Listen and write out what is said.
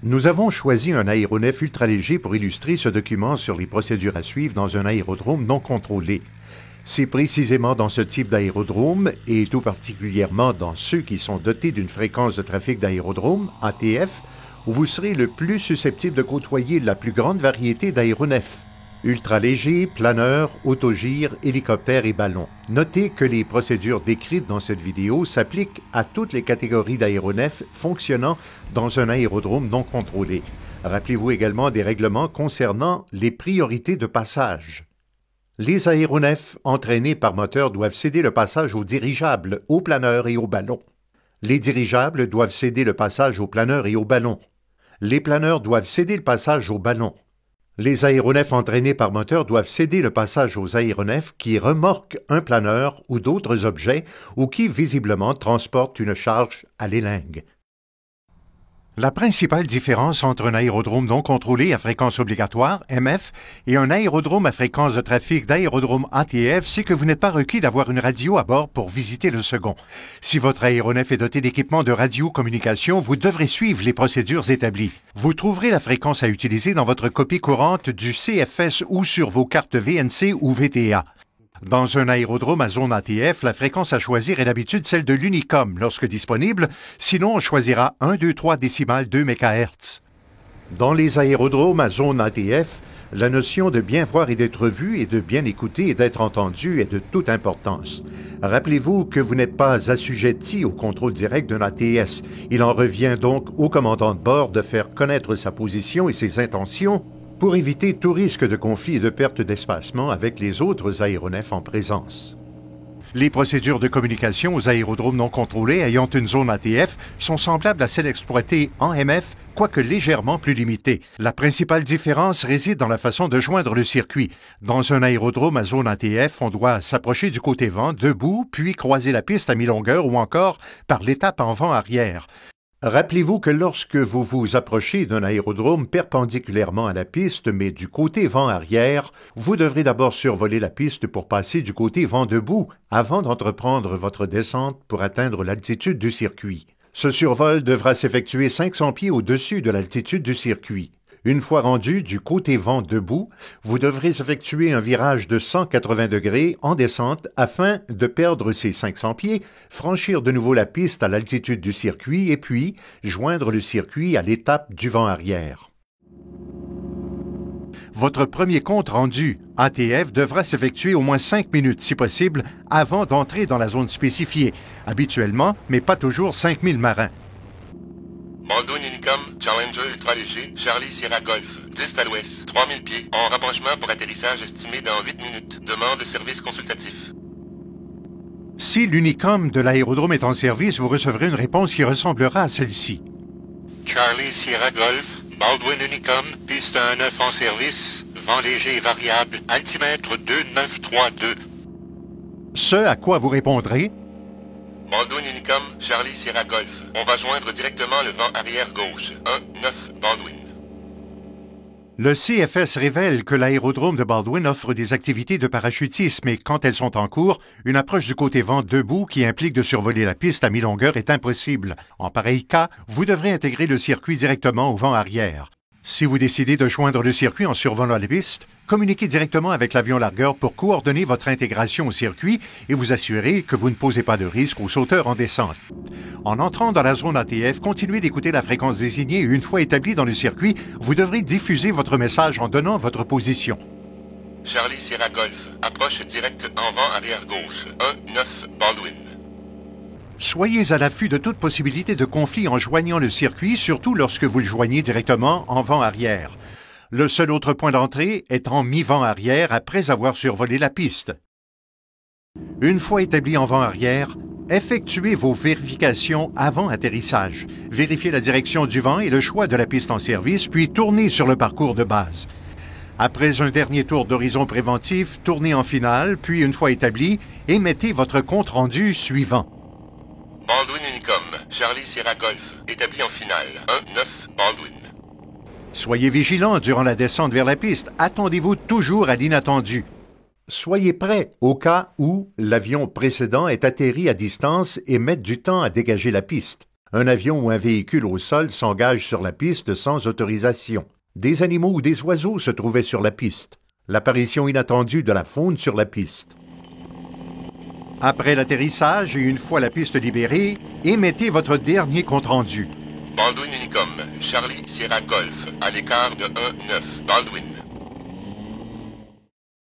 Nous avons choisi un aéronef ultraléger pour illustrer ce document sur les procédures à suivre dans un aérodrome non contrôlé. C'est précisément dans ce type d'aérodrome, et tout particulièrement dans ceux qui sont dotés d'une fréquence de trafic d'aérodrome, ATF, où vous serez le plus susceptible de côtoyer la plus grande variété d'aéronefs. Ultralégers, planeurs, autogires, hélicoptères et ballons. Notez que les procédures décrites dans cette vidéo s'appliquent à toutes les catégories d'aéronefs fonctionnant dans un aérodrome non contrôlé. Rappelez-vous également des règlements concernant les priorités de passage. Les aéronefs entraînés par moteur doivent céder le passage aux dirigeables, aux planeurs et aux ballons. Les dirigeables doivent céder le passage aux planeurs et aux ballons. Les planeurs doivent céder le passage aux ballons. Les aéronefs entraînés par moteur doivent céder le passage aux aéronefs qui remorquent un planeur ou d'autres objets ou qui, visiblement, transportent une charge à l'élingue. La principale différence entre un aérodrome non contrôlé à fréquence obligatoire, MF, et un aérodrome à fréquence de trafic d'aérodrome ATF, c'est que vous n'êtes pas requis d'avoir une radio à bord pour visiter le second. Si votre aéronef est doté d'équipements de radiocommunication, vous devrez suivre les procédures établies. Vous trouverez la fréquence à utiliser dans votre copie courante du CFS ou sur vos cartes VNC ou VTA. Dans un aérodrome à zone ATF, la fréquence à choisir est d'habitude celle de l'Unicom lorsque disponible, sinon on choisira 1,23 décimales 2 MHz. Dans les aérodromes à zone ATF, la notion de bien voir et d'être vu et de bien écouter et d'être entendu est de toute importance. Rappelez-vous que vous n'êtes pas assujetti au contrôle direct d'un ATS. Il en revient donc au commandant de bord de faire connaître sa position et ses intentions pour éviter tout risque de conflit et de perte d'espacement avec les autres aéronefs en présence. Les procédures de communication aux aérodromes non contrôlés ayant une zone ATF sont semblables à celles exploitées en MF, quoique légèrement plus limitées. La principale différence réside dans la façon de joindre le circuit. Dans un aérodrome à zone ATF, on doit s'approcher du côté vent, debout, puis croiser la piste à mi-longueur ou encore par l'étape en vent arrière. Rappelez-vous que lorsque vous vous approchez d'un aérodrome perpendiculairement à la piste, mais du côté vent arrière, vous devrez d'abord survoler la piste pour passer du côté vent debout avant d'entreprendre votre descente pour atteindre l'altitude du circuit. Ce survol devra s'effectuer 500 pieds au-dessus de l'altitude du circuit. Une fois rendu du côté vent debout, vous devrez effectuer un virage de 180 degrés en descente afin de perdre ces 500 pieds, franchir de nouveau la piste à l'altitude du circuit et puis joindre le circuit à l'étape du vent arrière. Votre premier compte rendu ATF devra s'effectuer au moins 5 minutes, si possible, avant d'entrer dans la zone spécifiée, habituellement, mais pas toujours 5000 marins. Baldwin Unicom, Challenger ultraléger, Charlie Sierra Golf, 10 à l'ouest, 3000 pieds, en rapprochement pour atterrissage estimé dans 8 minutes. Demande de service consultatif. Si l'Unicom de l'aérodrome est en service, vous recevrez une réponse qui ressemblera à celle-ci. Charlie Sierra Golf, Baldwin Unicom, piste 19 en service, vent léger et variable, altimètre 2932. Ce à quoi vous répondrez: Baldwin Unicom, Charlie Sierra Golf. On va joindre directement le vent arrière gauche. 1-9 Baldwin. Le CFS révèle que l'aérodrome de Baldwin offre des activités de parachutisme et quand elles sont en cours, une approche du côté vent debout qui implique de survoler la piste à mi-longueur est impossible. En pareil cas, vous devrez intégrer le circuit directement au vent arrière. Si vous décidez de joindre le circuit en survolant la piste, communiquez directement avec l'avion largueur pour coordonner votre intégration au circuit et vous assurer que vous ne posez pas de risque aux sauteurs en descente. En entrant dans la zone ATF, continuez d'écouter la fréquence désignée et une fois établi dans le circuit, vous devrez diffuser votre message en donnant votre position. Charlie Sierra Golf, approche directe en vent arrière gauche. 1-9 Baldwin. Soyez à l'affût de toute possibilité de conflit en joignant le circuit, surtout lorsque vous le joignez directement en vent arrière. Le seul autre point d'entrée est en mi-vent arrière après avoir survolé la piste. Une fois établi en vent arrière, effectuez vos vérifications avant atterrissage. Vérifiez la direction du vent et le choix de la piste en service, puis tournez sur le parcours de base. Après un dernier tour d'horizon préventif, tournez en finale, puis une fois établi, émettez votre compte-rendu suivant. Baldwin Unicom, Charlie Sierra Golf, établi en finale. 1-9 Baldwin. Soyez vigilants durant la descente vers la piste. Attendez-vous toujours à l'inattendu. Soyez prêts au cas où l'avion précédent est atterri à distance et mette du temps à dégager la piste. Un avion ou un véhicule au sol s'engage sur la piste sans autorisation. Des animaux ou des oiseaux se trouvaient sur la piste. L'apparition inattendue de la faune sur la piste. Après l'atterrissage et une fois la piste libérée, émettez votre dernier compte-rendu. Baldwin Unicom, Charlie Sierra Golf, à l'écart de 1-9. Baldwin.